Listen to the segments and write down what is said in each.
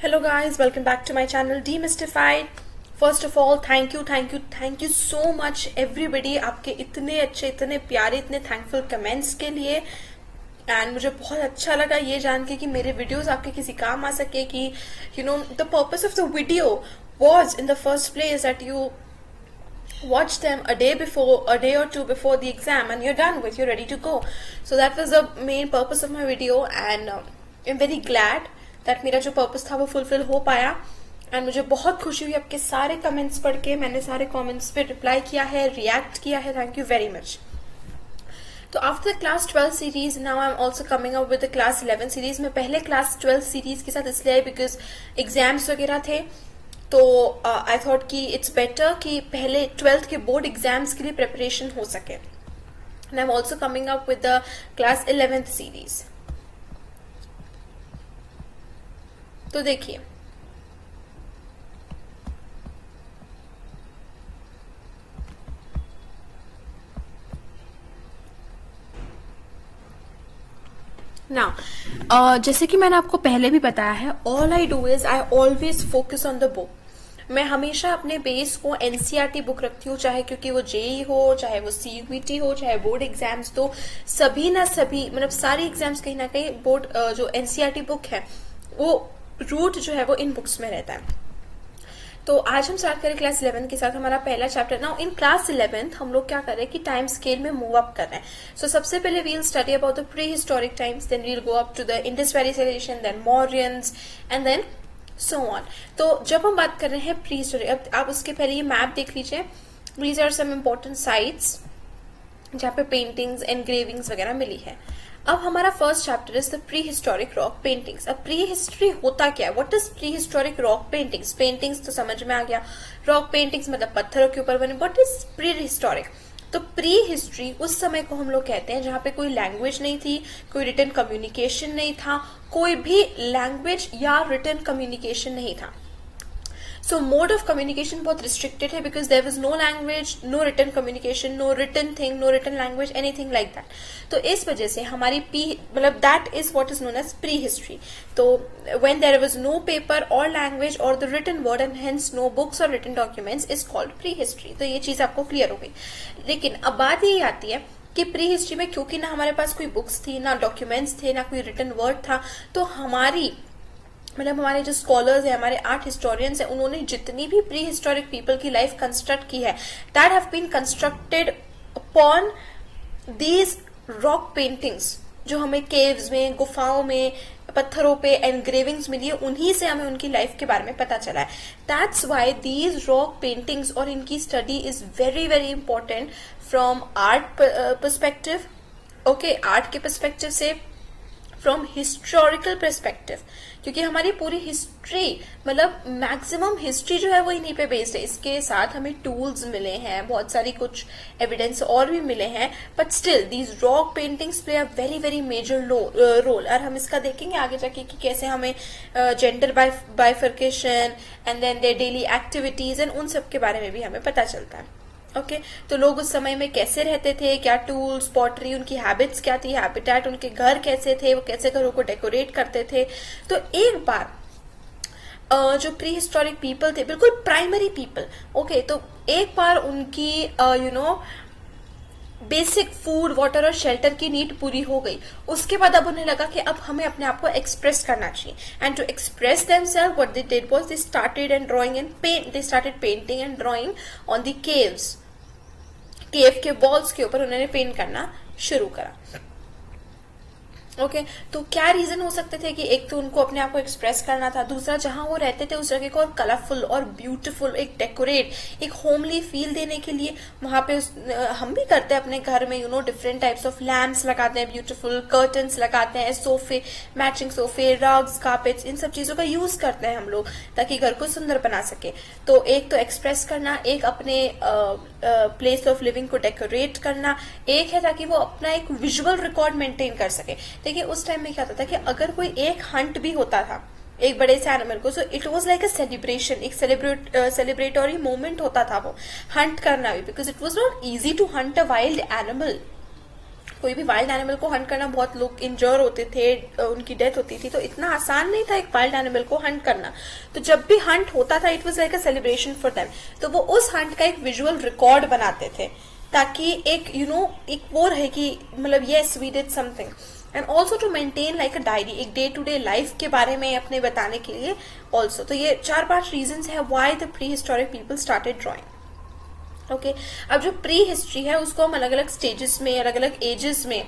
Hello guys, welcome back to my channel Demystified. First of all, thank you so much everybody आपके इतने अच्छे, इतने प्यारे, इतने थैंकफुल कमेंट्स के लिए एंड मुझे बहुत अच्छा लगा ये जान के कि मेरे वीडियोस आपके किसी काम आ सके कि the purpose of the video was in the first place that you watch them a day or two before the exam and you're done with, you're ready to go. So that was the main purpose of my video and I'm very glad that मेरा जो purpose था वो fulfil हो पाया and मुझे बहुत खुशी हुई आपके सारे कमेंट्स पढ़ के. मैंने सारे कमेंट्स पे रिप्लाई किया है, रिएक्ट किया है. Thank you very much. तो after the class 12 series now I am also coming up with the class 11 series. मैं पहले क्लास 12 सीरीज के साथ इसलिए बिकॉज एग्जाम्स वगैरह थे तो आई थॉट कि इट्स बेटर कि पहले 12th के बोर्ड एग्जाम्स के लिए प्रिपरेशन हो सके. And I am also coming up with the class 11th series. तो देखिए नाउ जैसे कि मैंने आपको पहले भी बताया है, all I do is I always focus on the book. मैं हमेशा अपने बेस को एनसीईआरटी बुक रखती हूँ, चाहे क्योंकि वो जेई हो, चाहे वो सीयूईटी हो, चाहे बोर्ड एग्जाम्स. तो सभी मतलब सारी एग्जाम्स कहीं ना कहीं बोर्ड जो एनसीईआरटी बुक है वो रूट जो है वो इन बुक्स में रहता है. तो आज हम स्टार्ट करें क्लास 11 के साथ. हमारा पहला चैप्टर. नाउ इन क्लास 11 हम लोग क्या कर रहे हैं कि टाइम स्केल में मूव अप कर रहे हैं. सो सबसे पहले we'll study about the pre historic times, then we'll go up to the Indus valley civilisation, then Mauryans and then so on. तो जब हम बात कर रहे हैं प्री हिस्टोरिक, अब आप उसके पहले ये मैप देख लीजिए. These are some important sites जहाँ पे पेंटिंग्स एनग्रेविंग्स वगैरह मिली है. अब हमारा first chapter is the pre historic rock paintings. अब प्री हिस्ट्री होता क्या है? What is prehistoric rock paintings? Paintings तो समझ में आ गया. रॉक पेंटिंग्स मतलब पत्थरों के ऊपर बने. What is pre historic? तो प्री हिस्ट्री उस समय को हम लोग कहते हैं जहां पे कोई लैंग्वेज नहीं थी, कोई रिटन कम्युनिकेशन नहीं था, कोई भी लैंग्वेज या रिटन कम्युनिकेशन नहीं था. सो मोड ऑफ कम्युनिकेशन बहुत रिस्ट्रिक्टेड है because there was no language, no written communication, no written thing, no written language, anything like that. तो इस वजह से हमारी मतलब that is what is known as prehistory. तो when there was no paper और language और the written word and hence no books और written documents is called prehistory. तो ये चीज आपको क्लियर हो गई. लेकिन अब बात यही आती है कि प्री हिस्ट्री में क्योंकि ना हमारे पास कोई बुक्स थी, ना डॉक्यूमेंट्स थे, ना कोई रिटन वर्ड था, तो हमारे जो स्कॉलर्स हैं, हमारे आर्ट हिस्टोरियंस हैं, उन्होंने जितनी भी प्री हिस्टोरिक पीपल की लाइफ कंस्ट्रक्ट की है that have been constructed upon these rock paintings जो हमें केव्स में, गुफाओं में, पत्थरों पे एनग्रेविंग्स मिली है. उन्हीं से हमें उनकी लाइफ के बारे में पता चला है. That's why these rock paintings और इनकी study is very very important from art perspective. Okay, art के पर्सपेक्टिव से, फ्रॉम हिस्टोरिकल पर्सपेक्टिव, क्योंकि हमारी पूरी हिस्ट्री मतलब मैक्सिमम हिस्ट्री जो है वो इन्हीं पे बेस्ड है. इसके साथ हमें टूल्स मिले हैं, बहुत सारी कुछ एविडेंस और भी मिले हैं, but still these rock paintings play a very very major role. और हम इसका देखेंगे आगे जाके कि कैसे हमें gender bifurcation and then their daily activities and उन सब के बारे में भी हमें पता चलता है. ओके, तो लोग उस समय में कैसे रहते थे, क्या टूल्स, पॉटरी, उनकी हैबिट्स क्या थी, हैबिटेट, उनके घर कैसे थे, वो कैसे घरों को डेकोरेट करते थे. तो एक बार जो प्री हिस्टोरिक पीपल थे, बिल्कुल प्राइमरी पीपल, ओके, तो एक बार उनकी बेसिक फूड, वाटर और शेल्टर की नीड पूरी हो गई. उसके बाद अब उन्हें लगा कि अब हमें अपने आप को एक्सप्रेस करना चाहिए. And to express themselves what they did was they started and drawing and paint. They started painting and drawing on the caves. Cave के वॉल्स के ऊपर उन्होंने पेंट करना शुरू करा. ओके, तो क्या रीजन हो सकते थे कि एक तो उनको अपने आप को एक्सप्रेस करना था, दूसरा जहां वो रहते थे उस जगह को और कलरफुल और ब्यूटीफुल, एक डेकोरेट, एक होमली फील देने के लिए वहां पे हम भी करते हैं अपने घर में डिफरेंट टाइप्स ऑफ लैम्प्स लगाते हैं, ब्यूटीफुल कर्टन्स लगाते हैं, सोफे, मैचिंग सोफे, रग्स, कार्पेट्स, इन सब चीजों का यूज करते हैं हम लोग ताकि घर को सुंदर बना सके. तो एक तो एक्सप्रेस करना, एक अपने प्लेस ऑफ लिविंग को डेकोरेट करना, एक है ताकि वो अपना एक विजुअल रिकॉर्ड मेंटेन कर सके. देखिए उस टाइम में क्या होता था कि अगर कोई एक हंट भी होता था एक बड़े से एनिमल को, so it was like a celebration, एक सेलिब्रेटरी मोमेंट होता था वो हंट करना भी, because it was not easy to hunt a wild animal. कोई भी वाइल्ड एनिमल को हंट करना, बहुत लोग इंजर होते थे, उनकी डेथ होती थी, तो इतना आसान नहीं था एक वाइल्ड एनिमल को हंट करना। तो जब भी हंट होता था, it was like a celebration for them. तो वो उस हंट का एक विजुअल रिकॉर्ड बनाते थे, ताकि एक एक वो रहे कि मतलब yes we did something, and also to maintain like a diary, एक डे टू डे लाइफ के बारे में अपने बताने के लिए ऑल्सो। तो ये 4-5 रीजंस है why the pre historic people started drawing. Okay, अब जो प्री हिस्ट्री है उसको हम अलग अलग स्टेजेस में, अलग अलग एजेस में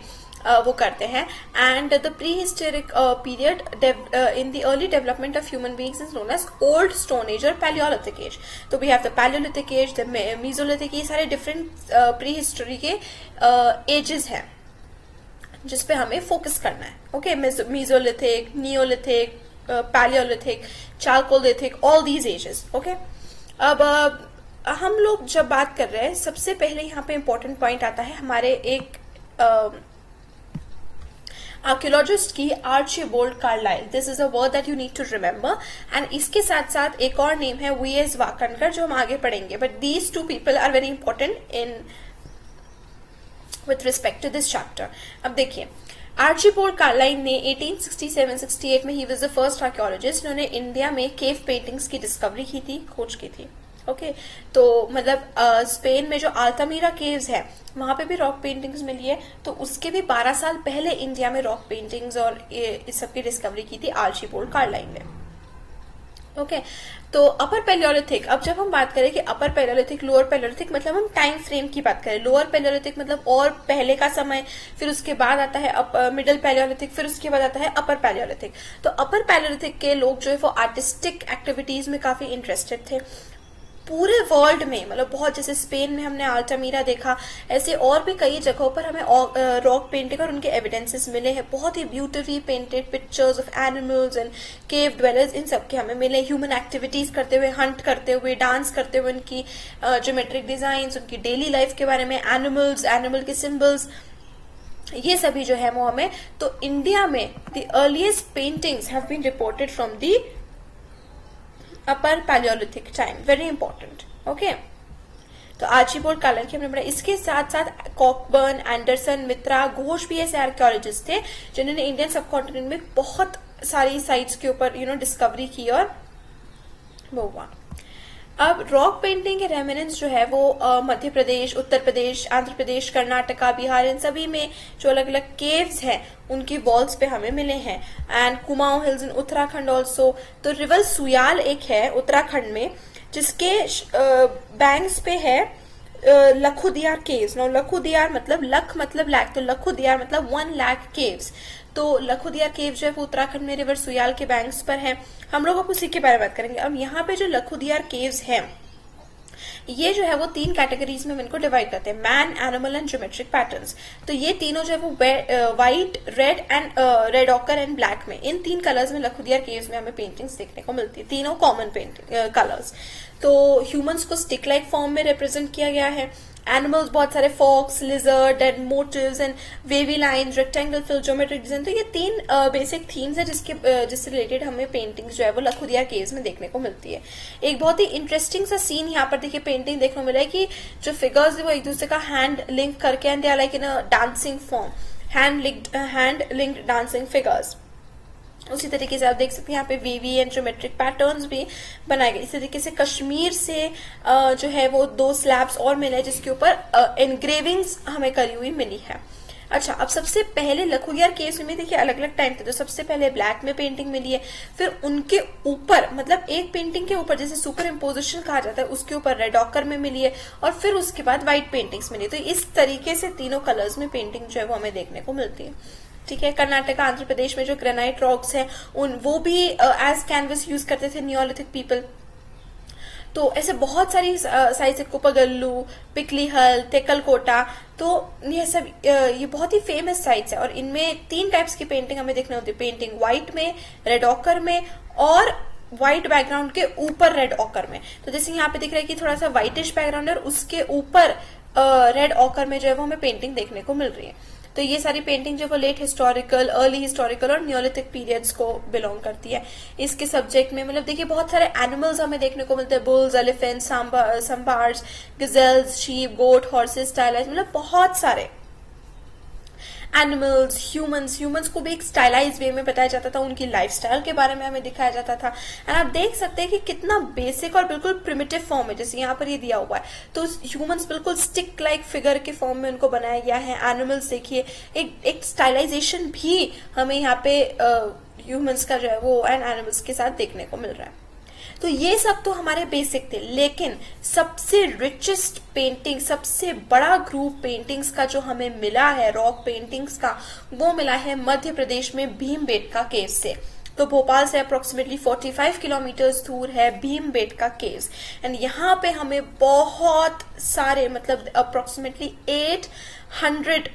वो करते हैं। And the pre historic period in the early development of human beings is known as old stone age और पैलियोलिथिक एज। तो we have the palaeolithic age, the mesolithic, ये सारे डिफरेंट प्री हिस्टोरी के ages हैं जिसपे हमें focus करना है। Okay, mesolithic, neolithic, palaeolithic, chalcolithic, all these ages. Okay, अब हम लोग जब बात कर रहे हैं, सबसे पहले यहाँ पे इंपॉर्टेंट पॉइंट आता है हमारे एक आर्कियोलॉजिस्ट की, Archibald Carlleyle. This is a word that you need to remember. And इसके साथ साथ एक और नेम है वी.एस. वाकनकर, जो हम आगे पढ़ेंगे, but these two people are very important in with respect to this chapter. अब देखिए, आर्चीबोल्ड कार्लाइल ने 1867-68 में, he was the first archaeologist, इन्होंने इंडिया में केव पेंटिंग्स की डिस्कवरी की थी, खोज की थी। ओके, तो मतलब स्पेन में जो अल्तामीरा केव्स है वहां पे भी रॉक पेंटिंग्स मिली है, तो उसके भी 12 साल पहले इंडिया में रॉक पेंटिंग्स और इस सब की डिस्कवरी की थी आर्चीबोल्ड कार्लाइल ने। ओके, तो अपर पैलियोलिथिक, अब जब हम बात करें कि अपर पैलियोलिथिक, लोअर पैलियोलिथिक, मतलब हम टाइम फ्रेम की बात करें। लोअर पैलियोलिथिक मतलब और पहले का समय, फिर उसके बाद आता है मिडिल पैलियोलिथिक, फिर उसके बाद आता है अपर पैलियोलिथिक। तो अपर पैलियोलिथिक के लोग जो है वो आर्टिस्टिक एक्टिविटीज में काफी इंटरेस्टेड थे पूरे वर्ल्ड में, मतलब बहुत, जैसे स्पेन में हमने अल्टामीरा देखा, ऐसे और भी कई जगहों पर हमें रॉक पेंटिंग और उनके एविडेंसेस मिले हैं, बहुत ही beautifully painted pictures of animals and cave dwellers, इन सब के हमें मिले। ह्यूमन एक्टिविटीज करते हुए, हंट करते हुए, डांस करते हुए, उनकी ज्योमेट्रिक डिजाइन, उनकी डेली लाइफ के बारे में, एनिमल्स, एनिमल के सिंबल्स, ये सभी जो है वो हमें। तो इंडिया में the earliest paintings have been reported from the upper palaeolithic time, very important. Okay, तो आर्चीबोल्ड कार्लाइल की हमने पढ़ा। इसके साथ साथ कॉकबर्न, एंडरसन, मित्रा, घोष भी ऐसे आर्कियोलॉजिस्ट थे जिन्होंने इंडियन सब कॉन्टिनेंट में बहुत सारी साइट्स के ऊपर डिस्कवरी की और वो हुआ। अब रॉक पेंटिंग के रेमिनेंस जो है वो मध्य प्रदेश, उत्तर प्रदेश, आंध्र प्रदेश, कर्नाटका, बिहार, इन सभी में जो अलग अलग केव्स हैं उनकी वॉल्स पे हमें मिले हैं। And Kumaon hills in Uttarakhand also. तो रिवर सुयाल एक है उत्तराखंड में, जिसके बैंक्स पे है लखुदियार केव्स। नो, लखुदियार मतलब लख मतलब लाख, तो लखुदियार मतलब 1 लाख केव्स। तो लखुदियार केव जो है वो उत्तराखंड में रिवर सुयाल के बैंक्स पर है। हम लोग अब उसी के बारे में बात करेंगे। अब यहाँ पे जो लखुदियार केव्स हैं, ये जो है वो 3 कैटेगरीज में हम इनको डिवाइड करते हैं, man, animal and geometric patterns. तो ये तीनों जो है वो white, red and red occur and black में, इन 3 कलर्स में लखुदियार केव्स में हमें पेंटिंग्स देखने को मिलती है, तीनों कॉमन पेंटिंग कलर्स। तो ह्यूमंस को स्टिक लाइक फॉर्म में रिप्रेजेंट किया गया है, एनिमल्स बहुत सारे, fox, lizard and motifs and wavy lines, rectangle fill, geometric design. तो ये 3 बेसिक थीम्स है जिससे रिलेटेड हमें पेंटिंग्स जो है वो लखुदियार केव्स में देखने को मिलती है। एक बहुत ही इंटरेस्टिंग सा सीन यहाँ पर देखिए पेंटिंग देखने को मिला है कि जो फिगर्स है वो एक दूसरे का हैंड लिंक करके, and they are like in a dancing form, hand linked dancing figures. उसी तरीके से आप देख सकते हैं यहाँ पे वेवी एंड ज्योमेट्रिक पैटर्न्स भी बनाए गए। इस तरीके से कश्मीर से जो है वो 2 स्लैब्स और मिले जिसके ऊपर एनग्रेविंग्स हमें करी हुई मिली है। अच्छा, अब सबसे पहले लखुदियार केव्स में देखिए अलग अलग टाइम थे। तो सबसे पहले ब्लैक में पेंटिंग मिली है, फिर उनके ऊपर, मतलब एक पेंटिंग के ऊपर जैसे सुपर इम्पोजिशन कहा जाता है, उसके ऊपर रेड ऑकर में मिली है, और फिर उसके बाद व्हाइट पेंटिंग्स मिली। तो इस तरीके से तीनों कलर्स में पेंटिंग जो है वो हमें देखने को मिलती है। ठीक है, कर्नाटका, आंध्र प्रदेश में जो ग्रेनाइट रॉक्स हैं वो भी एज कैनवस यूज करते थे नियोलिथिक पीपल। तो ऐसे बहुत सारी साइट्स है, कुपगल्लू, पिकलीहल, तेकलकोटा। तो ये सब ये बहुत ही फेमस साइट्स है, और इनमें 3 टाइप्स की पेंटिंग हमें देखने होती है। पेंटिंग व्हाइट में, रेड ऑकर में, और व्हाइट बैकग्राउंड के ऊपर रेड ऑकर में। तो जैसे यहाँ पे दिख रहा है कि थोड़ा सा व्हाइटिश बैकग्राउंड है और उसके ऊपर रेड ऑकर में जो है वो हमें पेंटिंग देखने को मिल रही है। तो ये सारी पेंटिंग जो वो लेट हिस्टोरिकल, अर्ली हिस्टोरिकल और नियोलिथिक पीरियड्स को बिलोंग करती है। इसके सब्जेक्ट में मतलब देखिए बहुत सारे एनिमल्स हमें देखने को मिलते हैं, बुल्स, एलिफेंट, संबार्स, गजेल्स, शीप, गोट, हॉर्सेस, टाइलर्स, मतलब बहुत सारे। एनिमल्स, ह्यूमंस को भी एक स्टाइलाइज वे में बताया जाता था, उनकी लाइफस्टाइल के बारे में हमें दिखाया जाता था। एंड आप देख सकते हैं कि कितना बेसिक और बिल्कुल प्रिमिटिव फॉर्म है, जैसे यहाँ पर ये दिया हुआ है। तो ह्यूमंस बिल्कुल स्टिक लाइक फिगर के फॉर्म में उनको बनाया गया है। एनिमल्स देखिए, एक स्टाइलाइजेशन भी हमें यहाँ पे ह्यूमंस का जो है वो एंड एनिमल्स के साथ देखने को मिल रहा है। तो ये सब तो हमारे बेसिक थे, लेकिन सबसे रिचेस्ट पेंटिंग, सबसे बड़ा ग्रुप पेंटिंग्स का जो हमें मिला है, रॉक पेंटिंग्स का, वो मिला है मध्य प्रदेश में भीमबेटका केव से। तो भोपाल से अप्रोक्सीमेटली 45 किलोमीटर्स दूर है भीमबेटका केव्स। एंड यहाँ पे हमें बहुत सारे, मतलब अप्रोक्सीमेटली 800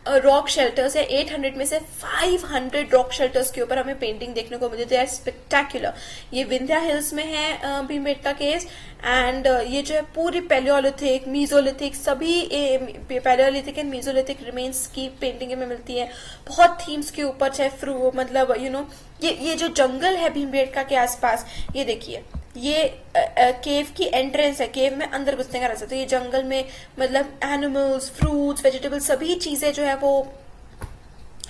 रॉक शेल्टर्स है। 800 में से 500 रॉक शेल्टर्स के ऊपर हमें पेंटिंग देखने को मिलती है। स्पेक्टेक्युलर। ये विंध्या हिल्स में है भीमबेटका केव्स। एंड ये जो है पूरी पैलियोलिथिक, मीजोलिथिक, सभी पैलियोलिथिक एंड मीजोलिथिक रिमेन्स की पेंटिंग में मिलती है। बहुत थीम्स के ऊपर, चाहे मतलब ये जो जंगल है भीमबेटका के आसपास, ये देखिए, ये केव की एंट्रेंस है, केव में अंदर घुसने का रास्ता। तो ये जंगल में मतलब एनिमल्स, फ्रूट्स, वेजिटेबल्स, सभी चीजें जो है वो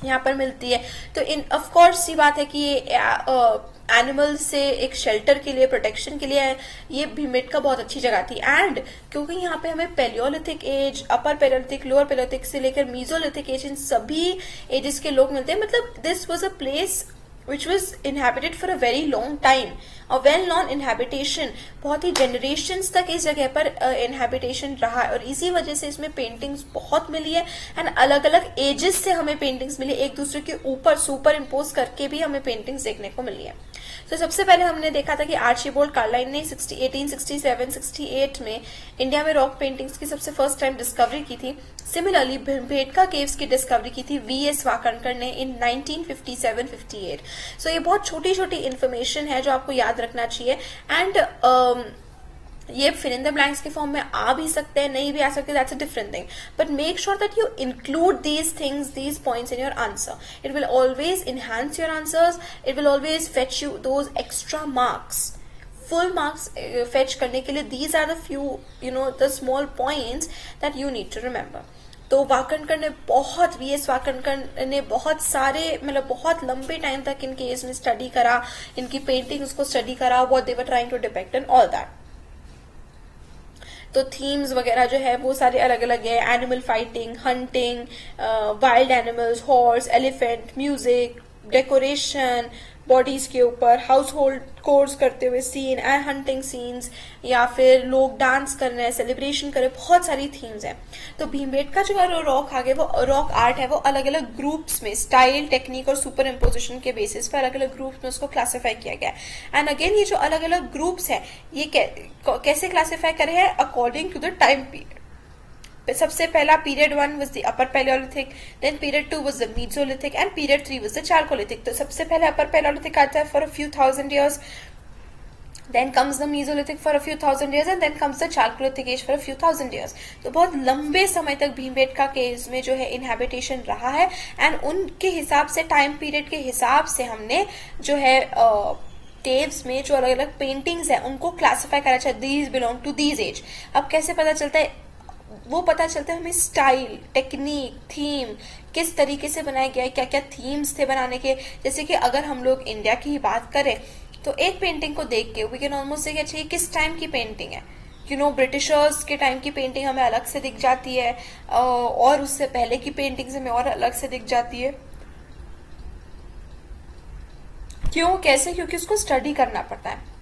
यहाँ पर मिलती है। तो ऑफ कोर्स ये बात है कि ये एनिमल्स से एक शेल्टर के लिए, प्रोटेक्शन के लिए ये भीमबेटका बहुत अच्छी जगह थी। एंड क्योंकि यहाँ पे हमें palaeolithic age, upper palaeolithic, lower palaeolithic से लेकर मीजोलिथिक एज, इन सभी एजेस के लोग मिलते हैं। मतलब this was a place which was inhabited for a very long time, a well known inhabitation, बहुत ही generations तक इस जगह पर inhabitation रहा है। और इसी वजह से इसमें पेंटिंग्स बहुत मिली है एंड अलग अलग एजेस से हमें पेंटिंग्स मिली, एक दूसरे के ऊपर सुपर इम्पोज करके भी हमें पेंटिंग्स देखने को मिली है। तो सबसे पहले हमने देखा था कि आर्चिबाल्ड कार्लाइल ने 1867-68 में इंडिया में रॉक पेंटिंग्स की सबसे फर्स्ट टाइम डिस्कवरी की थी। सिमिलरली भीमबेटका केव्स की डिस्कवरी की थी वीएस वाकणकर ने इन 1957-58। सो ये बहुत छोटी छोटी इन्फॉर्मेशन है जो आपको याद रखना चाहिए। एंड ये फिल इन द ब्लैंक्स के फॉर्म में आ भी सकते हैं, नहीं भी आ सकते, that's a different thing, but make sure that you include these things, these points in your answer. It will always enhance your answers. It will always fetch you those extra marks. Full marks fetch करने के लिए these are the few, the small points that you need to remember. तो वाकणकर ने बहुत, VS Wakankar ने बहुत सारे, मतलब बहुत लंबे टाइम तक इनके इसमें स्टडी करा, इनकी पेंटिंग्स को स्टडी करा, what they were trying to depict and all that. तो थीम्स वगैरह जो है वो सारे अलग अलग है. Animal fighting, hunting, wild animals, horse, elephant, music, decoration, bodies के ऊपर, हाउस होल्ड कोर्स करते हुए सीन, हंटिंग सीन्स, या फिर लोग डांस कर रहे हैं, सेलिब्रेशन कर रहे हैं, बहुत सारी थीम्स हैं. तो भीमबेटका जो है रॉक आगे वो रॉक आर्ट है, वो अलग अलग ग्रुप्स में स्टाइल, टेक्निक और सुपर इम्पोजिशन के बेसिस पर अलग अलग ग्रुप्स में उसको क्लासिफाई किया गया है. एंड अगेन ये जो अलग अलग ग्रुप्स हैं ये कैसे क्लासिफाई करे हैं? According to the time period. सबसे पहला period 1 was the upper paleolithic, then period 2 was the mesolithic and period 3 was the chalcolithic. तो सबसे पहले upper paleolithic आता है for a few thousand years, then comes the mesolithic for a few thousand years and then comes the chalcolithic age for a few thousand years. तो बहुत लंबे समय तक भीमबेटका केव्स में जो है इनहेबिटेशन रहा है. एंड उनके हिसाब से, टाइम पीरियड के हिसाब से हमने जो है केव्स में जो अलग अलग पेंटिंग्स हैं उनको क्लासिफाई करा चाहिए. These belong to these age. अब कैसे पता चलता है? वो पता चलता है हमें स्टाइल, टेक्निक, थीम किस तरीके से बनाया गया है, क्या क्या थीम्स थे बनाने के. जैसे कि अगर हम लोग इंडिया की ही बात करें तो एक पेंटिंग को देख के वी कैन ऑलमोस्ट से चाहिए किस टाइम की पेंटिंग है. ब्रिटिशर्स के टाइम की पेंटिंग हमें अलग से दिख जाती है और उससे पहले की पेंटिंग्स हमें और अलग से दिख जाती है. क्यों, कैसे? क्योंकि उसको स्टडी करना पड़ता है.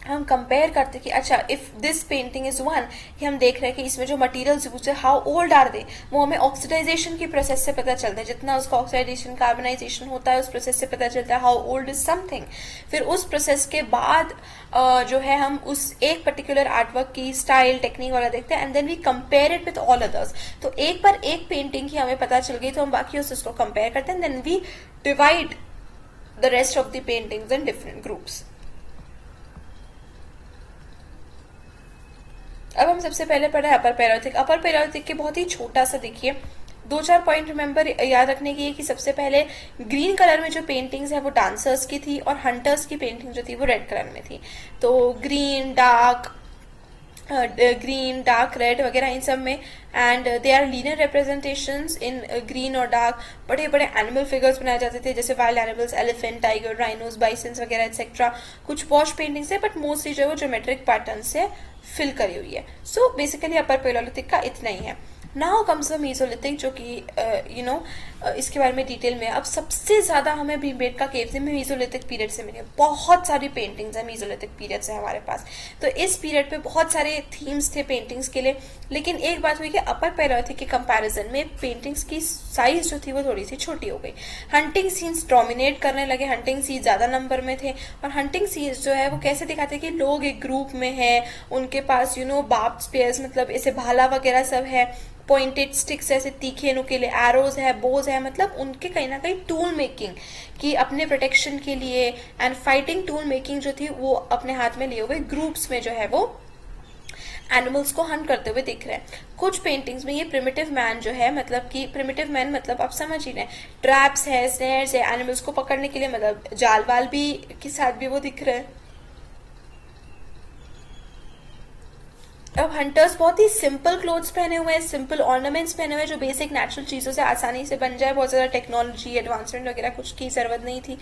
हम कंपेयर करते कि अच्छा if this painting is one, ये हम देख रहे हैं कि इसमें जो मटेरियल्स यूज है हाउ ओल्ड आर दे, वो हमें ऑक्सीडाइजेशन की प्रोसेस से पता चलता है. जितना उसका ऑक्सीडाइजेशन, कार्बनाइजेशन होता है उस प्रोसेस से पता चलता है हाउ ओल्ड इज समथिंग. फिर उस प्रोसेस के बाद जो है हम उस एक पर्टिकुलर आर्टवर्क की स्टाइल, टेक्निक वाला देखते हैं and then we compare it with all others. तो एक बार एक पेंटिंग की हमें पता चल गई तो हम बाकी उसको कंपेयर करते हैं, then we divide the rest of the paintings in different groups. अब हम सबसे पहले पढ़े अपर पैलियोलिथिक. अपर पैलियोलिथिक के बहुत ही छोटा सा देखिए 2-4 पॉइंट रिमेंबर याद रखने की है कि सबसे पहले ग्रीन कलर में जो पेंटिंग्स है वो डांसर्स की थी और हंटर्स की पेंटिंग जो थी वो रेड कलर में थी. तो green, dark, green, dark red वगैरह इन सब में, and they are linear representations in green और डार्क। बड़े बड़े एनिमल फिगर्स बनाए जाते थे, जैसे wild animals, elephant, tiger, rhinos, bisons वगैरह एक्सेट्रा। कुछ वॉश पेंटिंग्स है, बट मोस्टली जो है वो ज्योमेट्रिक पैटर्न से फिल करी हुई है। सो बेसिकली अपर पैलियोलिथिक का इतना ही है। नाउ कम्स द मेसोलिथिक, जो कि इसके बारे में डिटेल में। अब सबसे ज्यादा हमें भीमबेटका केव्स में मेसोलिथिक पीरियड से मिले, बहुत सारी पेंटिंग्स है मेसोलिथिक पीरियड से हमारे पास। तो इस पीरियड पे बहुत सारे थीम्स थे पेंटिंग्स के लिए, लेकिन एक बात हुई कि अपर पैलियोलिथिक के कंपैरिजन में पेंटिंग्स की साइज जो थी वो थोड़ी सी छोटी हो गई। हंटिंग सीन्स डोमिनेट करने लगे, हंटिंग सीन्स ज्यादा नंबर में थे। और हंटिंग सीन्स जो है वो कैसे दिखाते हैं कि लोग एक ग्रुप में है, उनके पास बार्ब स्पेयर्स, मतलब ऐसे भाला वगैरह सब है, पॉइंटेड स्टिक्स ऐसे तीखे नुकीले, एरोज है, बोज है, मतलब उनके कहीं ना कहीं टूल मेकिंग की अपने प्रोटेक्शन के लिए एंड फाइटिंग टूल मेकिंग जो थी वो अपने हाथ में लिए हुए ग्रुप्स में जो है वो एनिमल्स को हंट करते हुए दिख रहे हैं। कुछ पेंटिंग्स में ये प्रिमिटिव मैन जो है, मतलब कि प्रिमिटिव मैन मतलब आप समझ ही रहे हैं, ट्रैप्स है, स्नेयर्स है, एनिमल्स को पकड़ने के लिए, मतलब जाल वाल भी के साथ भी वो दिख रहे हैं। अब हंटर्स बहुत ही सिंपल क्लोथ्स पहने हुए हैं, सिंपल ऑर्नामेंट्स पहने हुए हैं, जो बेसिक नेचुरल चीजों से आसानी से बन जाए, बहुत ज्यादा टेक्नोलॉजी एडवांसमेंट वगैरह कुछ की जरूरत नहीं थी।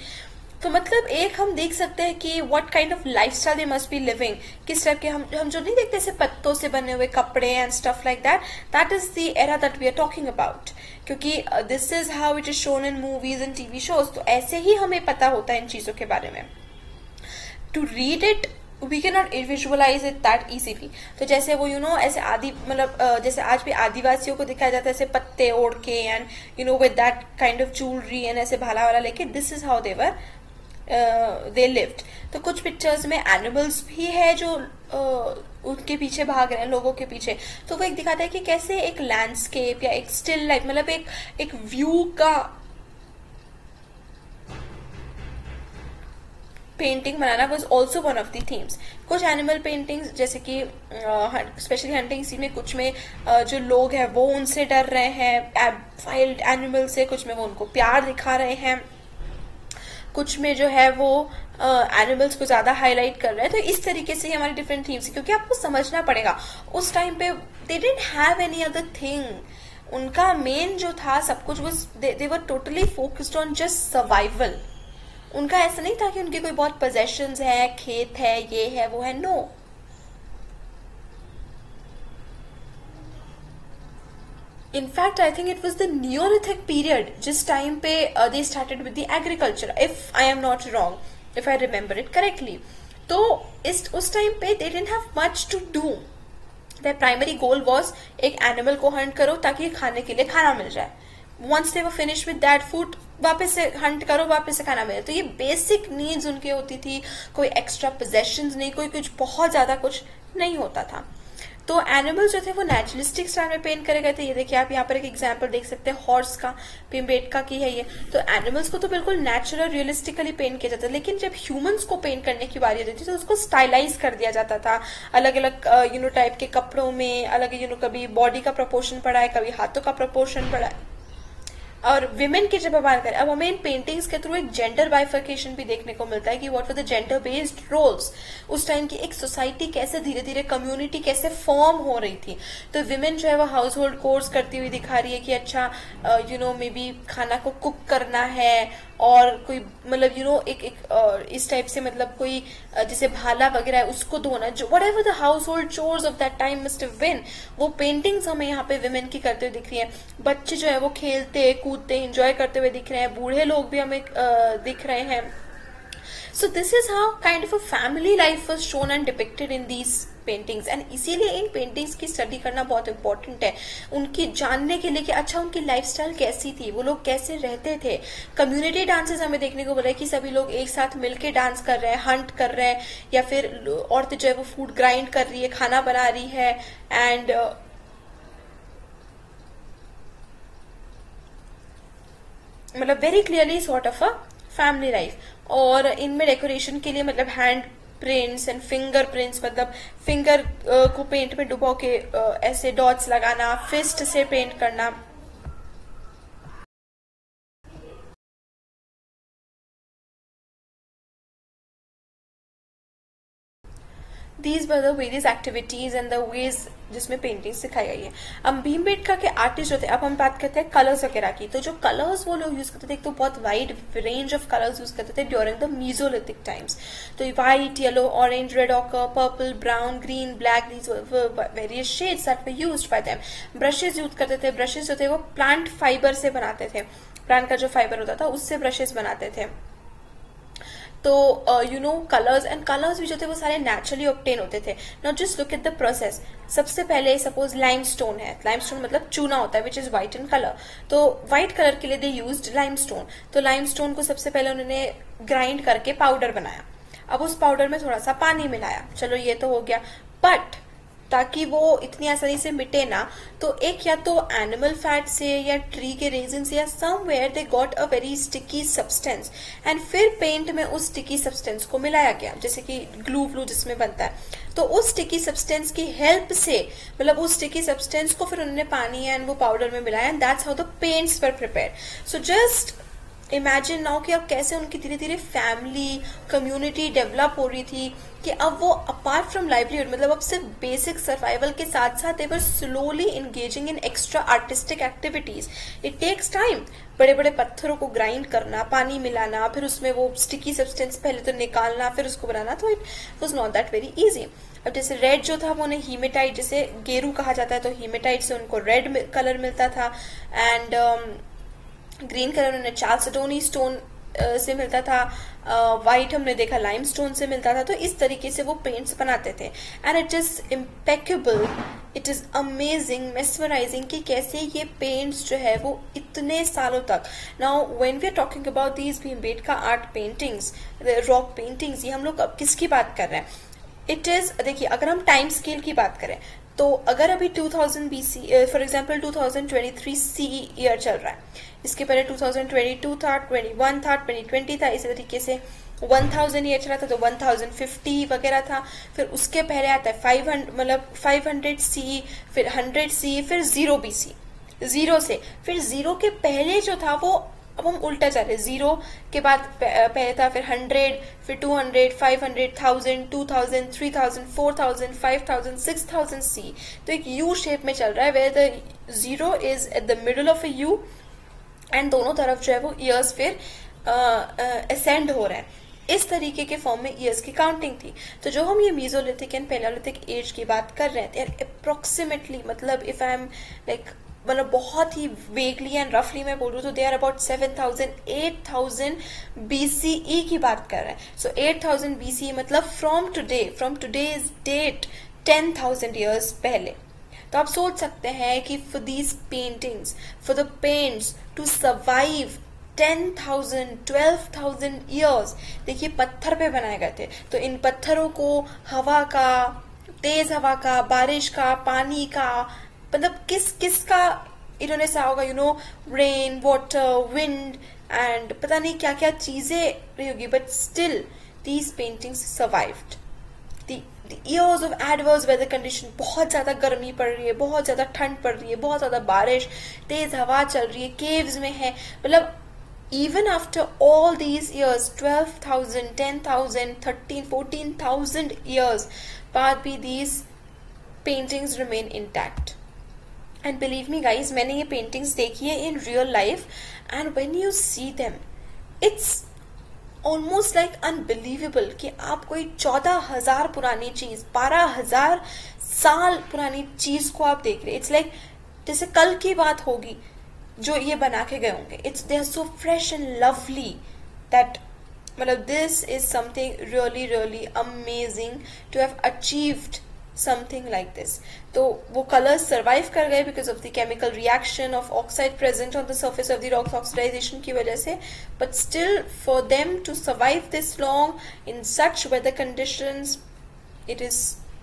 तो मतलब एक हम देख सकते हैं कि what kind of lifestyle they must be living, किस तरह के हम जो नहीं देखते ऐसे पत्तों से बने हुए कपड़े and stuff like that is the era that we are talking about, क्योंकि this is how it is shown in movies and TV shows. तो ऐसे ही हमें पता होता है इन चीजों के बारे में। To read it we can not visualise it that easily. तो जैसे वो ऐसे आदि मतलब जैसे आज भी आदिवासियों को दिखाया जाता है ऐसे पत्ते ओढ़ के and with that kind of jewellery and ऐसे भाला वाला लेके, this is how they lived. तो कुछ पिक्चर्स में एनिमल्स भी है जो उनके पीछे भाग रहे हैं, लोगों के पीछे। तो वो एक दिखाता है कि कैसे एक लैंडस्केप या एक स्टिल लाइफ, मतलब एक व्यू का painting banana was also one of the themes. कुछ एनिमल पेंटिंग्स जैसे कि स्पेशली हंटिंग सीन में, कुछ में जो लोग हैं वो उनसे डर रहे हैं वाइल्ड एनिमल से, कुछ में वो उनको प्यार दिखा रहे हैं, कुछ में जो है वो एनिमल्स को ज्यादा हाईलाइट कर रहे हैं। तो इस तरीके से हमारी डिफरेंट थीम्स, क्योंकि आपको समझना पड़ेगा उस टाइम पे they didn't have any other thing. उनका मेन जो था सब कुछ वो they were totally focused on just survival. उनका ऐसा नहीं था कि उनके कोई बहुत पोजेशंस है, खेत है, ये है, वो है, no. In fact I think it was the neolithic period जिस टाइम पे they started with the agriculture, if I am not wrong, if I remember it correctly. तो उस टाइम पे they didn't have much to do. Their primary goal was एक animal को hunt करो ताकि खाने के लिए खाना मिल जाए। Once they were finish with that food, वापस से हंट करो, वापस से खाना मिले। तो ये बेसिक नीड्स उनके होती थी, कोई एक्स्ट्रा पोजेशंस नहीं, कोई कुछ बहुत ज्यादा कुछ नहीं होता था। तो एनिमल्स जो थे वो नेचुरलिस्टिक स्टाइल में पेंट करे गए थे। ये देखिए आप यहाँ पर एक एग्जांपल देख सकते हैं हॉर्स का, भीमबेटका की है ये। तो एनिमल्स को तो बिल्कुल नेचुरल रियलिस्टिकली पेंट किया जाता है, लेकिन जब ह्यूमंस को पेंट करने की बारी होती थी तो उसको स्टाइलाइज कर दिया जाता था अलग अलग टाइप के कपड़ों में, अलग कभी बॉडी का प्रपोर्शन पड़ा है, कभी हाथों का प्रपोर्शन पड़ा है। और विमेन की जब बात करें, अब हमें इन पेंटिंग्स के थ्रू एक जेंडर बाइफर्केशन भी देखने को मिलता है कि what were the gender based roles. उस टाइम की एक सोसाइटी कैसे धीरे धीरे, कम्युनिटी कैसे फॉर्म हो रही थी। तो विमेन जो है वो हाउस होल्ड कोर्स करती हुई दिखा रही है कि अच्छा मे बी खाना को कुक करना है, और कोई मतलब इस टाइप से, मतलब कोई जैसे भाला वगैरह है उसको धोना, जो whatever the household chores of that time must have been, वो पेंटिंग्स हमें यहाँ पे विमेन की करते हुए दिख रही है। बच्चे जो है वो खेलते कूदते एंजॉय करते हुए दिख रहे हैं, बूढ़े लोग भी हमें दिख रहे हैं। So this is how kind of a family life was shown and depicted in these paintings, and इसीलिए इन पेंटिंग्स की स्टडी करना बहुत इंपॉर्टेंट है, उनकी जानने के लिए कि अच्छा उनकी लाइफस्टाइल कैसी थी, वो लोग कैसे रहते थे। कम्युनिटी डांसेस हमें देखने को मिला है कि सभी लोग एक साथ मिलके डांस कर रहे हैं, हंट कर रहे हैं, या फिर औरतें जो है वो फूड ग्राइंड कर रही है, खाना बना रही है, एंड मतलब very clearly sort of a family life. और इनमें डेकोरेशन के लिए मतलब hand prints and finger prints, मतलब फिंगर को पेंट में डुबो के ऐसे डॉट्स लगाना, फिस्ट से पेंट करना, These were the various activities and the ways जिसमें पेंटिंग सिखाई गई है. अब भीमबेटका के आर्टिस्ट जो थे, अब हम बात करते हैं कलर्स वगैरह की. तो जो कलर्स वो लोग यूज करते थे, एक तो बहुत wide range of colours use करते थे ड्यूरिंग द मीजोलिथिक टाइम्स. तो white, yellow, orange, red occur, purple, brown, green, black, these various shades that were used by them. Brushes use करते थे. ब्रशेस जो थे वो प्लांट फाइबर से बनाते थे. प्लांट का जो फाइबर होता था उससे ब्रशेस बनाते थे. तो कलर्स एंड कलर्स भी जो थे वो सारे नेचुरली ऑब्टेन होते थे. Now just look at the process. सबसे पहले सपोज लाइमस्टोन है. लाइमस्टोन मतलब चूना होता है which is white in colour. तो व्हाइट कलर के लिए दे यूज्ड लाइमस्टोन. तो लाइमस्टोन को सबसे पहले उन्होंने ग्राइंड करके पाउडर बनाया. अब उस पाउडर में थोड़ा सा पानी मिलाया. चलो ये तो हो गया. बट ताकि वो इतनी आसानी से मिटे ना, तो एक या तो एनिमल फैट से या ट्री के रेजिन से या somewhere they got a very sticky substance and फिर पेंट में उस स्टिकी सब्सटेंस को मिलाया गया, जैसे कि ग्लू व्लू जिसमें बनता है. तो उस स्टिकी सब्सटेंस की हेल्प से, मतलब उस स्टिकी सब्सटेंस को फिर उन्होंने पानी एंड वो पाउडर में मिलाया and that's how the paints were prepared. So just imagine now कि अब कैसे उनकी धीरे धीरे फैमिली कम्युनिटी डेवलप हो रही थी कि अब वो अपार्ट फ्रॉम लाइवलीहुड, मतलब अब सिर्फ बेसिक सर्वाइवल के साथ साथ they were slowly engaging in extra artistic activities. It takes time. बड़े बड़े पत्थरों को ग्राइंड करना, पानी मिलाना, फिर उसमें वो स्टिकी सब्सटेंस पहले तो निकालना, फिर उसको बनाना, तो it was not that very easy. अब जैसे रेड जो था वो उन्हें हीमेटाइट, जैसे गेरू कहा जाता है, तो हीमेटाइट से उनको रेड कलर मिलता था. एंड ग्रीन कलर उन्हें चालसेडोनी स्टोन से मिलता था. व्हाइट हमने देखा लाइम स्टोन से मिलता था. तो इस तरीके से वो पेंट्स बनाते थे. And it is impeccable, it is amazing, mesmerising कि कैसे ये पेंट्स जो है वो इतने सालों तक. Now when we are talking about these Bhimbetka art paintings, rock paintings, ये हम लोग अब किसकी बात कर रहे हैं? इट इज, देखिए अगर हम टाइम स्केल की बात करें तो अगर अभी 2000 BC for example 2023 CE year चल रहा है, इसके पहले 2022 था, 21 था, 2020 था, इसी तरीके से 1000 ईयर चला था तो 1050 वगैरह था. फिर उसके पहले आता है 500, मतलब 500 CE, फिर 100 CE, फिर 0 BC. जीरो से फिर जीरो के पहले जो था वो, अब हम उल्टा चले, जीरो के बाद पहले था फिर 100, फिर 200, 500, 1000, 2000, 3000, 4000, 5000, 6000 सी. तो एक यू शेप में चल रहा है, where the zero is at the middle of a U and दोनों तरफ जो है वो ईयर्स फिर असेंड हो रहा है. इस तरीके के फॉर्म में ईयर्स की काउंटिंग थी. तो जो हम ये मीजोलिथिक एंड पैलियोलिथिक एज की बात कर रहे हैं, अप्रोक्सीमेटली, मतलब इफ आई एम लाइक, मतलब बहुत ही वेगली एंड रफली मैं बोलूँ तो दे आर अबाउट 7000, 8000 BCE की बात कर रहे हैं. सो 8000 BCE मतलब फ्रॉम टुडेज डेट 10,000 ईयर्स पहले. तो आप सोच सकते हैं कि for these paintings, for the paints to survive 10,000, 12,000 years, देखिए पत्थर पे बनाए गए थे. तो इन पत्थरों को हवा का, तेज हवा का, बारिश का, पानी का, मतलब किस का इन्होंने सा होगा, रेन, वाटर, विंड एंड पता नहीं क्या क्या चीजें रही होगी, but still these paintings survived the years of adverse weather condition. बहुत ज्यादा गर्मी पड़ रही है, बहुत ज्यादा ठंड पड़ रही है, बहुत ज्यादा बारिश, तेज हवा चल रही है, केव्स में है, मतलब even after all these years, 12,000, 10,000, 13, 14,000 years बाद भी these paintings remain intact. And believe me guys, मैंने ये paintings देखी है in real life and when you see them, it's almost like unbelievable कि आप कोई 14,000 पुरानी चीज, 12,000 साल पुरानी चीज को आप देख रहे हैं. It's like जैसे कल की बात होगी जो ये बना के गए होंगे. It's they are so fresh and lovely that, मतलब this is something really really amazing to have achieved something like this. तो वो कलर्स सर्वाइव कर गए because of the chemical reaction of oxide present on the surface of the rocks, oxidization की वजह से. But still for them to survive this long in such weather conditions, it is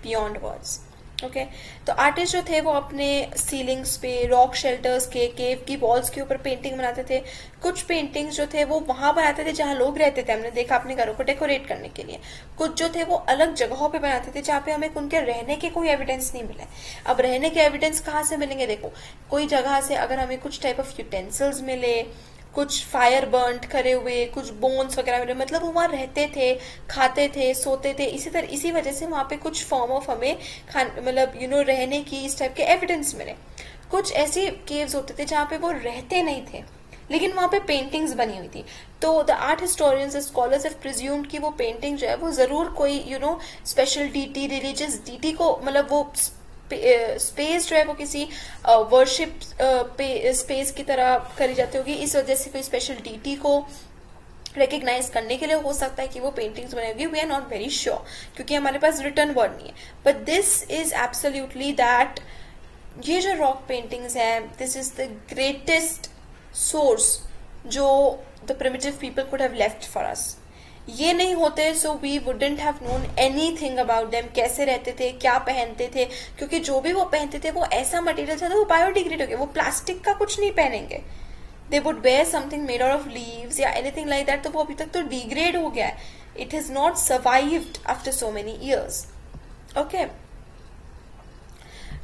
beyond words. Okay, तो artist जो थे वो अपने ceilings पे, rock shelters के, केव की वॉल्स के ऊपर पेंटिंग बनाते थे. कुछ पेंटिंग्स जो थे वो वहां बनाते थे जहां लोग रहते थे, हमने देखा अपने घरों को डेकोरेट करने के लिए. कुछ जो थे वो अलग जगहों पे बनाते थे जहाँ पे हमें उनके रहने के कोई एविडेंस नहीं मिले. अब रहने के एविडेंस कहाँ से मिलेंगे? देखो, कोई जगह से अगर हमें कुछ टाइप ऑफ यूटेंसिल्स मिले, कुछ फायर बर्न्ड करे हुए, कुछ बोन्स वगैरह मिले, मतलब वो वहाँ रहते थे, खाते थे, सोते थे, इसी वजह से वहाँ पे कुछ फॉर्म ऑफ हमें मतलब रहने की इस टाइप के एविडेंस मिले। कुछ ऐसे केव्स होते थे जहाँ पे वो रहते नहीं थे, लेकिन वहां पे पेंटिंग्स बनी हुई थी। तो the art historians scholars have presumed कि वो पेंटिंग जो है वो जरूर कोई स्पेशल डीटी, रिलीजियस डीटी को, मतलब वो स्पेस जो है वो किसी वर्शिप स्पेस की तरह करी जाती होगी, इस वजह से कोई स्पेशल डीटी को रिकग्नाइज करने के लिए हो सकता है कि वो पेंटिंग्स बनेगी। We are not very sure, क्योंकि हमारे पास रिटर्न वर्ड नहीं है। But this is absolutely that ये जो रॉक पेंटिंग्स है, this is the greatest source जो the primitive people could have left for us. ये नहीं होते so we wouldn't have known anything about them, कैसे रहते थे, क्या पहनते थे, क्योंकि जो भी वो पहनते थे वो ऐसा मटेरियल था, तो वो बायोडिग्रेड हो गया, वो प्लास्टिक का कुछ नहीं पहनेंगे। They would wear something made out of leaves या एनीथिंग लाइक दैट, तो वो अभी तक तो डिग्रेड हो गया है, it has not survived after so many years. Okay,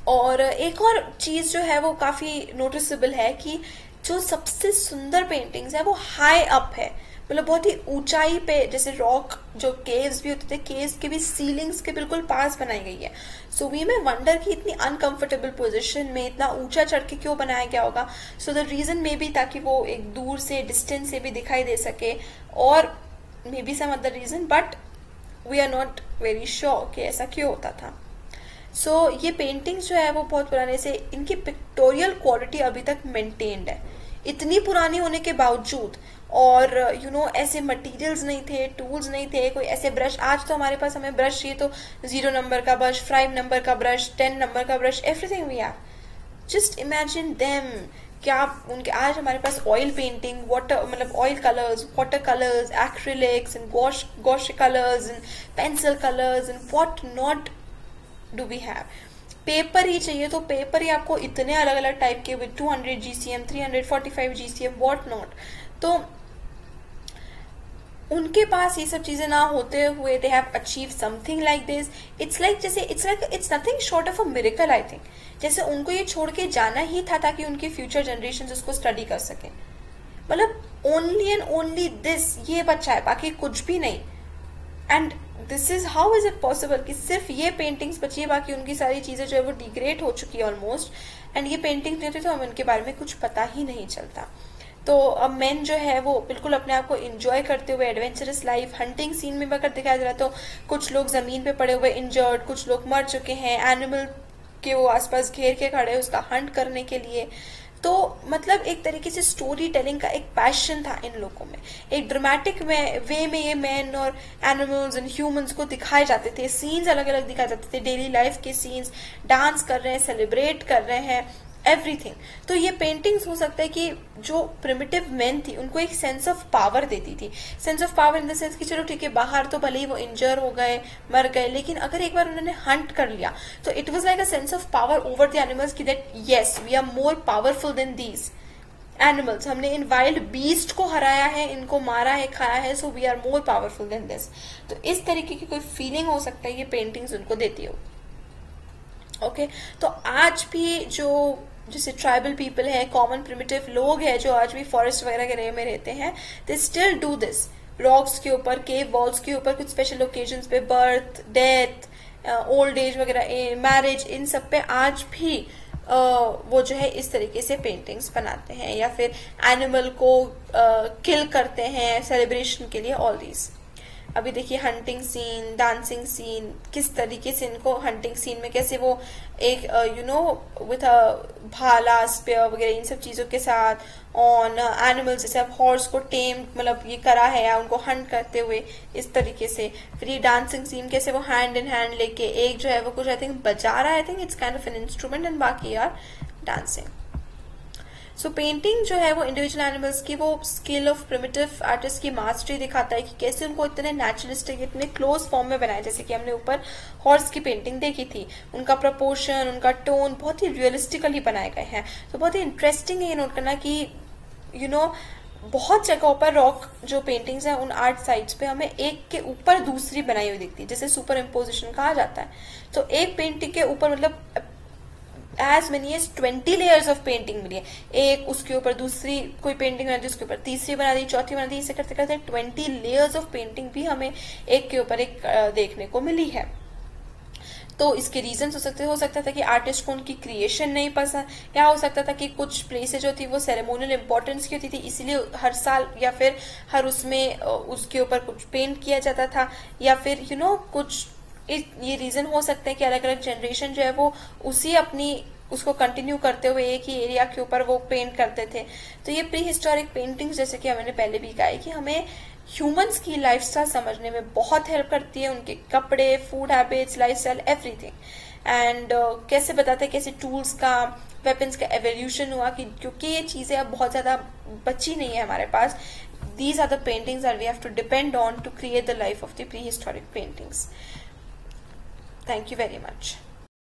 और एक और चीज जो है वो काफी नोटिसेबल है कि जो सबसे सुंदर पेंटिंग्स है वो हाई अप है, मतलब बहुत ही ऊंचाई पे, जैसे रॉक जो केव्स भी होते थे, केव्स के भी सीलिंग्स के बिल्कुल पास बनाई गई है। सो वी में वंडर की इतनी अनकंफर्टेबल पोजीशन में इतना ऊंचा चढ़ के क्यों बनाया गया होगा। So the reason may be ताकि वो एक दूर से, डिस्टेंस से भी दिखाई दे सके, और maybe some other reason, but we are not very sure कि ऐसा क्यों होता था। सो ये पेंटिंग्स जो है वो बहुत पुराने से, इनकी पिक्टोरियल क्वालिटी अभी तक मेंटेन्ड है इतनी पुरानी होने के बावजूद। और ऐसे मटेरियल्स नहीं थे, टूल्स नहीं थे, कोई ऐसे ब्रश, आज तो हमारे पास हमें ब्रश चाहिए तो 0 नंबर का ब्रश, 5 नंबर का ब्रश, 10 नंबर का brush, everything we have. Just imagine them, क्या उनके, आज हमारे पास ऑयल पेंटिंग, वाटर, मतलब oil colours, water colours, acrylics and gouache colours and pencil colours and what not do we have. Paper ही चाहिए तो पेपर ही आपको इतने अलग अलग टाइप के, with 200 GCM, 345 GCM, what not. तो उनके पास ये सब चीजें ना होते हुए they have achieve something like this. It's nothing short of a miracle, I think. जैसे उनको ये छोड़ के जाना ही था ताकि उनकी फ्यूचर जनरेशन उसको स्टडी कर सके, मतलब ओनली एंड ओनली दिस, ये बच्चा है, बाकी कुछ भी नहीं। And this is how is it possible कि सिर्फ ये पेंटिंग्स बची है, बाकी उनकी सारी चीजें जो है वो डिग्रेड हो चुकी है ऑलमोस्ट। एंड ये पेंटिंग्स नहीं होती तो हमें उनके बारे में कुछ पता ही नहीं चलता। तो अब मेन जो है वो बिल्कुल अपने आप को एंजॉय करते हुए एडवेंचरस लाइफ, हंटिंग सीन में अगर दिखाया जा रहा है तो कुछ लोग जमीन पे पड़े हुए इंजर्ड, कुछ लोग मर चुके हैं, एनिमल के वो आसपास घेर के खड़े उसका हंट करने के लिए। तो मतलब एक तरीके से स्टोरी टेलिंग का एक पैशन था इन लोगों में, एक ड्रामेटिक वे में ये मैन और एनिमल्स एंड ह्यूमंस को दिखाए जाते थे, सीन्स अलग अलग दिखाए जाते थे, डेली लाइफ के सीन्स, डांस कर रहे हैं, सेलिब्रेट कर रहे हैं, एवरीथिंग। तो ये पेंटिंग्स हो सकता है कि जो प्रिमिटिव मैन थी उनको एक सेंस ऑफ पावर देती थी, sense of power in the sense कि चलो ठीक है, बाहर तो भले ही वो इंजर हो गए, मर गए, लेकिन अगर एक बार उन्होंने हंट कर लिया तो it was like a sense of power over the animals की that yes we are more powerful than these animals. हमने इन वाइल्ड बीस्ट को हराया है, इनको मारा है, खाया है, so we are more powerful than this. तो इस तरीके की कोई फीलिंग हो सकता है ये पेंटिंग्स उनको देती हो। ओके, तो आज भी जो जैसे ट्राइबल पीपल है, कॉमन प्रिमिटिव लोग हैं जो आज भी फॉरेस्ट वगैरह के एरिया में रहते हैं, they still do this. Rocks के ऊपर, केव वॉल्स के ऊपर, कुछ स्पेशल ओकेजन्स पे, बर्थ, डेथ, ओल्ड एज वगैरह, मैरिज, इन सब पे आज भी वो जो है इस तरीके से पेंटिंग्स बनाते हैं, या फिर एनिमल को किल करते हैं सेलिब्रेशन के लिए, ऑल दीज। अभी देखिए हंटिंग सीन, डांसिंग सीन, किस तरीके से इनको हंटिंग सीन में कैसे वो एक विथ अ भाला, स्पेयर वगैरह इन सब चीजों के साथ ऑन एनिमल्स, जैसे अब हॉर्स को टेम मतलब ये करा है या उनको हंट करते हुए इस तरीके से। फिर ये डांसिंग सीन कैसे वो हैंड इन हैंड लेके, एक जो है वो कुछ आई थिंक बजा रहा है, I think it's kind of an instrument, and बाकी यार डांसिंग। सो पेंटिंग जो है वो इंडिविजुअल एनिमल्स की वो स्किल ऑफ प्रिमिटिव आर्टिस्ट की मास्टरी दिखाता है कि कैसे उनको इतने नेचुरलिस्टिक, इतने क्लोज फॉर्म में बनाया। जैसे कि हमने ऊपर हॉर्स की पेंटिंग देखी थी, उनका प्रपोर्शन, उनका टोन बहुत ही रियलिस्टिकली बनाए गए हैं। तो बहुत ही इंटरेस्टिंग है ये नोट करना कि बहुत जगहों पर रॉक जो पेंटिंग्स हैं उन आर्ट साइट्स पे हमें एक के ऊपर दूसरी बनाई हुई दिखती है, जैसे सुपर इम्पोजिशन कहा जाता है। तो एक पेंटिंग के ऊपर मतलब as many as 20 layers of painting मिली है। एक उसके ऊपर दूसरी कोई पेंटिंग बना दी, उसके ऊपर तीसरी बना दी, चौथी बना दी, इसे करते करते 20 लेयर्स ऑफ पेंटिंग भी हमें एक के ऊपर एक देखने को मिली है। तो इसके रीजन हो सकता था कि आर्टिस्ट को उनकी क्रिएशन नहीं पसंद, या हो सकता था कि कुछ प्लेसेस जो थी वो सेरेमोनियल इंपॉर्टेंस की होती थी, इसीलिए हर साल या फिर हर उसमें उसके ऊपर कुछ पेंट किया जाता था, या फिर कुछ ये रीजन हो सकता है कि अलग अलग जनरेशन जो है वो उसी अपनी उसको कंटिन्यू करते हुए एक ही एरिया के ऊपर वो पेंट करते थे। तो ये प्री हिस्टोरिक पेंटिंग्स, जैसे कि मैंने पहले भी कहा है, कि हमें ह्यूमंस की लाइफस्टाइल समझने में बहुत हेल्प करती है, उनके कपड़े, food habits, lifestyle, everything. And कैसे बताते हैं कैसे टूल्स का, वेपन्स का एवोल्यूशन हुआ, कि क्योंकि ये चीजें अब बहुत ज्यादा बची नहीं है हमारे पास। These are the paintings that we have to depend on to create the life of the prehistoric paintings. Thank you very much.